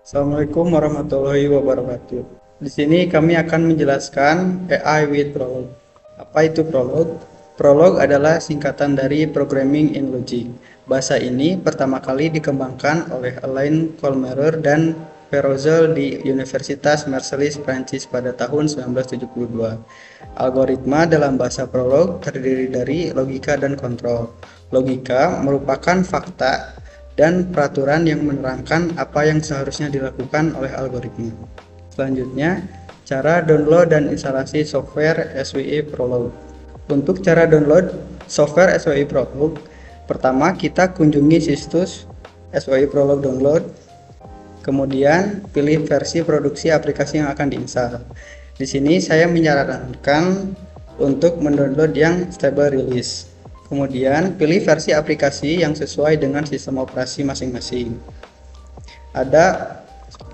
Assalamualaikum warahmatullahi wabarakatuh. Di sini kami akan menjelaskan AI with Prolog. Apa itu Prolog? Prolog adalah singkatan dari Programming in Logic. Bahasa ini pertama kali dikembangkan oleh Alain Colmerer dan Perrozel di Universitas Marseille, Prancis pada tahun 1972. Algoritma dalam bahasa Prolog terdiri dari logika dan kontrol. Logika merupakan fakta dan peraturan yang menerangkan apa yang seharusnya dilakukan oleh algoritma. Selanjutnya, cara download dan instalasi software SWI Prolog. Untuk cara download software SWI Prolog, pertama kita kunjungi situs SWI Prolog Download, kemudian pilih versi produksi aplikasi yang akan diinstal. Di sini saya menyarankan untuk mendownload yang stable release. Kemudian pilih versi aplikasi yang sesuai dengan sistem operasi masing-masing. Ada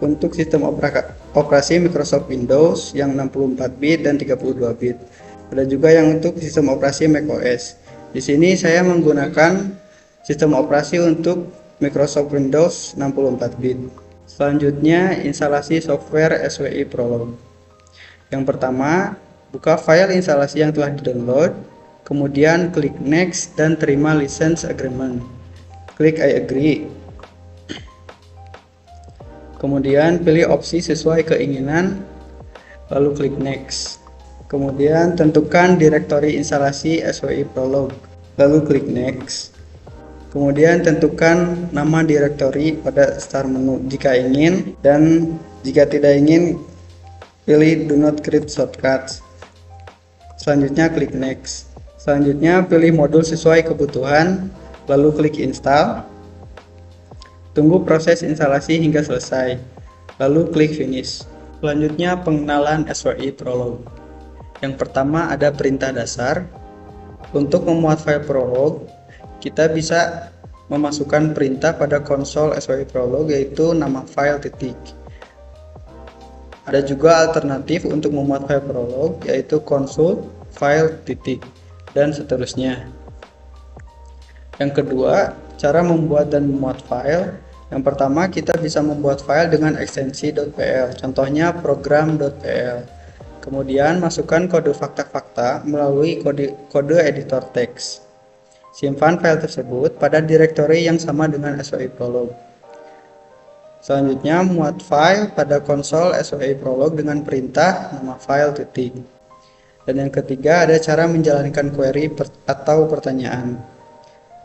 untuk sistem operasi Microsoft Windows yang 64 bit dan 32 bit. Ada juga yang untuk sistem operasi macOS. Di sini saya menggunakan sistem operasi untuk Microsoft Windows 64 bit. Selanjutnya, instalasi software SWI Prolog. Yang pertama, buka file instalasi yang telah di-download, kemudian klik Next dan terima License Agreement. Klik I agree. Kemudian pilih opsi sesuai keinginan, lalu klik Next. Kemudian tentukan direktori instalasi SWI Prolog, lalu klik Next. Kemudian tentukan nama direktori pada start menu jika ingin, dan jika tidak ingin, pilih Do Not Create Shortcuts. Selanjutnya klik Next. Selanjutnya pilih modul sesuai kebutuhan, lalu klik Install. Tunggu proses instalasi hingga selesai, lalu klik Finish. Selanjutnya pengenalan SWI Prolog. Yang pertama ada perintah dasar. Untuk memuat file Prolog, kita bisa memasukkan perintah pada konsol SWI Prolog, yaitu nama file titik. Ada juga alternatif untuk memuat file Prolog, yaitu console file titik, dan seterusnya. Yang kedua, cara membuat dan memuat file. Yang pertama, kita bisa membuat file dengan ekstensi .pl, contohnya program.pl. Kemudian masukkan kode fakta-fakta melalui kode editor teks. Simpan file tersebut pada direktori yang sama dengan SWI Prolog. Selanjutnya, muat file pada konsol SWI Prolog dengan perintah nama file titik. Dan yang ketiga, ada cara menjalankan query atau pertanyaan.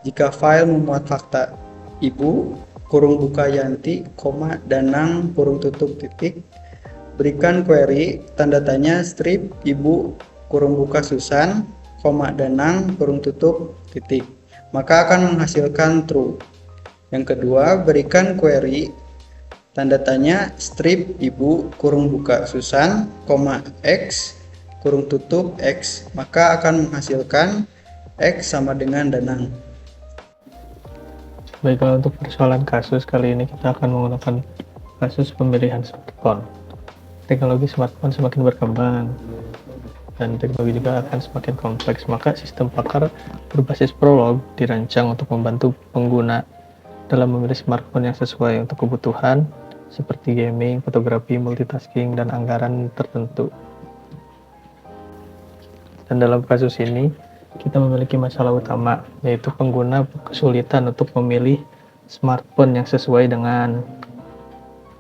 Jika file memuat fakta ibu, kurung buka Yanti, Danang, kurung tutup titik, berikan query tanda tanya strip ibu, kurung buka Susan, Danang, kurung tutup titik, maka akan menghasilkan true. Yang kedua, berikan query tanda tanya strip ibu, kurung buka Susan, X, kurung tutup X, maka akan menghasilkan X sama dengan Danang. Baiklah, untuk persoalan kasus kali ini kita akan menggunakan kasus pemilihan smartphone. Teknologi smartphone semakin berkembang dan teknologi juga akan semakin kompleks, maka sistem pakar berbasis Prolog dirancang untuk membantu pengguna dalam memilih smartphone yang sesuai untuk kebutuhan seperti gaming, fotografi, multitasking, dan anggaran tertentu. Dan dalam kasus ini kita memiliki masalah utama, yaitu pengguna kesulitan untuk memilih smartphone yang sesuai dengan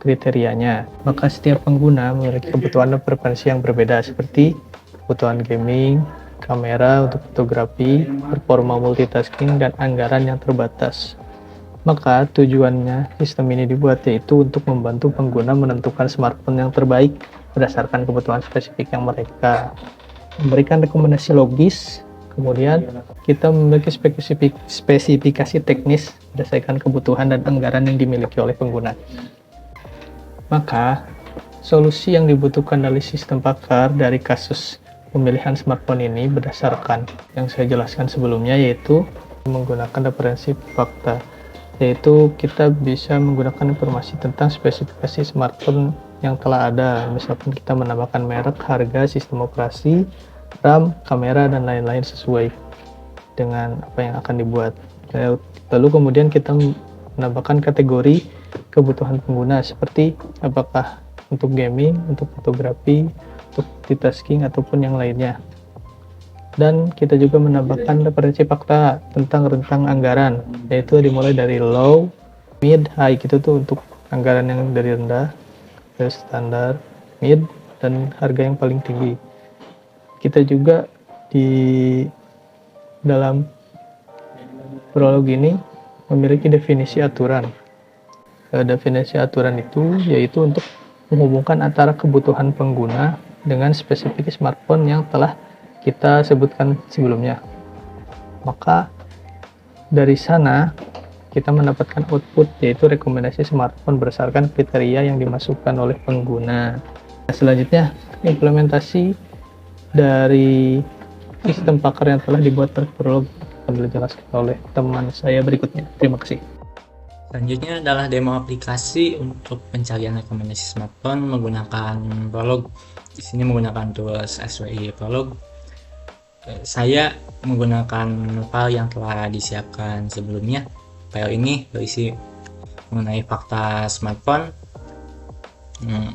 kriterianya. Maka setiap pengguna memiliki kebutuhan dan preferensi yang berbeda, seperti kebutuhan gaming, kamera untuk fotografi, performa multitasking, dan anggaran yang terbatas. Maka tujuannya sistem ini dibuat yaitu untuk membantu pengguna menentukan smartphone yang terbaik berdasarkan kebutuhan spesifik yang mereka, memberikan rekomendasi logis. Kemudian kita memiliki spesifikasi teknis berdasarkan kebutuhan dan anggaran yang dimiliki oleh pengguna. Maka solusi yang dibutuhkan dari sistem pakar dari kasus pemilihan smartphone ini berdasarkan yang saya jelaskan sebelumnya, yaitu menggunakan referensi fakta, yaitu kita bisa menggunakan informasi tentang spesifikasi smartphone yang telah ada. Misalkan kita menambahkan merek, harga, sistem operasi, RAM, kamera, dan lain-lain sesuai dengan apa yang akan dibuat. Lalu kemudian kita menambahkan kategori kebutuhan pengguna seperti apakah untuk gaming, untuk fotografi, untuk multitasking ataupun yang lainnya. Dan kita juga menambahkan referensi fakta tentang rentang anggaran, yaitu dimulai dari low, mid, high gitu tuh untuk anggaran yang dari rendah, dari standar, mid, dan harga yang paling tinggi. Kita juga di dalam prolog ini memiliki definisi aturan. Definisi aturan itu yaitu untuk menghubungkan antara kebutuhan pengguna dengan spesifik smartphone yang telah kita sebutkan sebelumnya. Maka dari sana kita mendapatkan output, yaitu rekomendasi smartphone berdasarkan kriteria yang dimasukkan oleh pengguna. Selanjutnya, implementasi dari sistem pakar yang telah dibuat oleh Prolog akan dijelaskan oleh teman saya berikutnya. Terima kasih. Selanjutnya adalah demo aplikasi untuk pencarian rekomendasi smartphone menggunakan Prolog. Di sini menggunakan tools SWI Prolog. Saya menggunakan file yang telah disiapkan sebelumnya. File ini berisi mengenai fakta smartphone.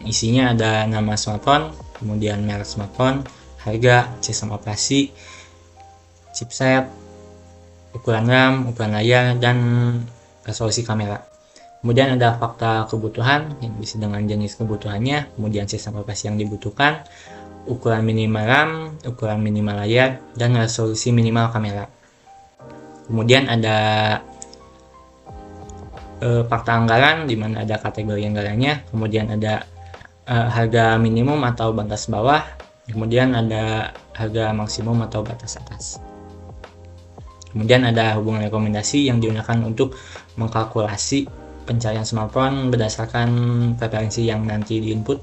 Isinya ada nama smartphone, kemudian merek smartphone, harga, sistem operasi, chipset, ukuran RAM, ukuran layar, dan resolusi kamera. Kemudian ada fakta kebutuhan yang bisa dengan jenis kebutuhannya, kemudian sistem operasi yang dibutuhkan, ukuran minimal RAM, ukuran minimal layar, dan resolusi minimal kamera. Kemudian ada fakta anggaran, di mana ada kategori anggarannya, kemudian ada harga minimum atau batas bawah, kemudian ada harga maksimum atau batas atas. Kemudian ada hubungan rekomendasi yang digunakan untuk mengkalkulasi pencarian smartphone berdasarkan preferensi yang nanti diinput.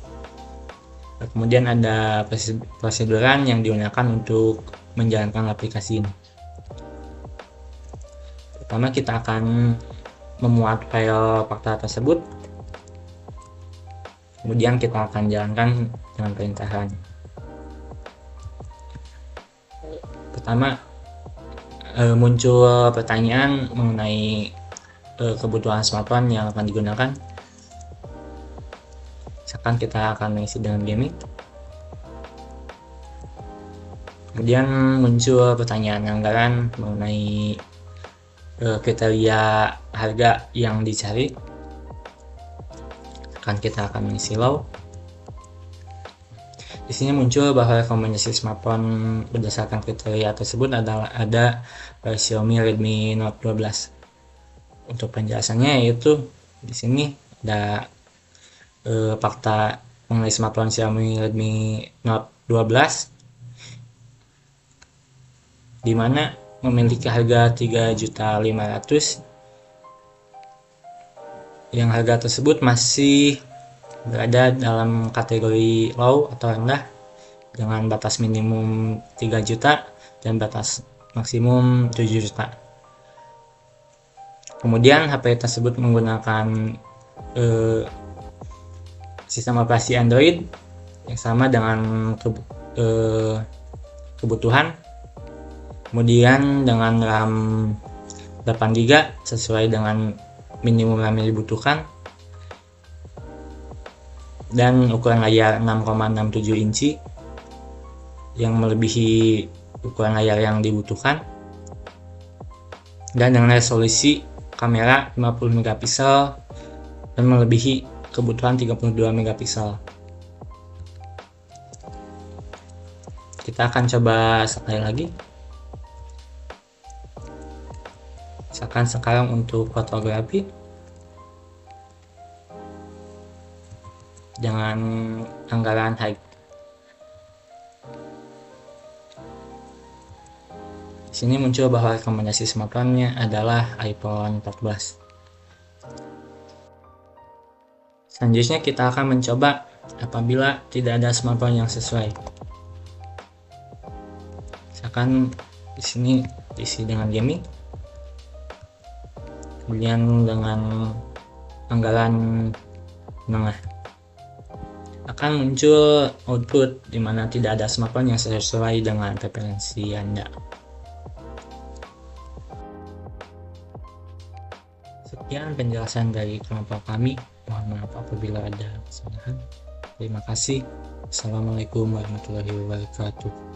Kemudian ada proseduran yang digunakan untuk menjalankan aplikasi ini. Pertama kita akan memuat file fakta tersebut. Kemudian kita akan jalankan dengan perintahan. Pertama muncul pertanyaan mengenai kebutuhan smartphone yang akan digunakan. Misalkan kita akan mengisi dengan gaming. Kemudian muncul pertanyaan anggaran mengenai kriteria harga yang dicari. Kan kita akan mengisi low. Di sini muncul bahwa rekomendasi smartphone berdasarkan kriteria tersebut ada Xiaomi Redmi Note 12. Untuk penjelasannya yaitu di sini ada fakta mengenai smartphone Xiaomi Redmi Note 12 di mana memiliki harga 3.500.000 yang harga tersebut masih berada dalam kategori low atau rendah dengan batas minimum 3 juta dan batas maksimum 7 juta. Kemudian HP tersebut menggunakan sistem operasi Android yang sama dengan kebutuhan, kemudian dengan RAM 8GB sesuai dengan minimum RAM yang dibutuhkan, dan ukuran layar 6,67 inci yang melebihi ukuran layar yang dibutuhkan, dan dengan resolusi kamera 50 megapiksel dan melebihi kebutuhan 32 megapiksel. Kita akan coba sekali lagi. Misalkan sekarang untuk fotografi dengan anggaran high. Di sini muncul bahwa rekomendasi smartphone-nya adalah iPhone 14. Selanjutnya kita akan mencoba apabila tidak ada smartphone yang sesuai. Misalkan di sini diisi dengan gaming, kemudian dengan anggaran menengah, akan muncul output di mana tidak ada smartphone yang sesuai dengan preferensi Anda. Demikian penjelasan dari kelompok kami. Mohon maaf apabila ada kesalahan. Terima kasih. Assalamualaikum warahmatullahi wabarakatuh.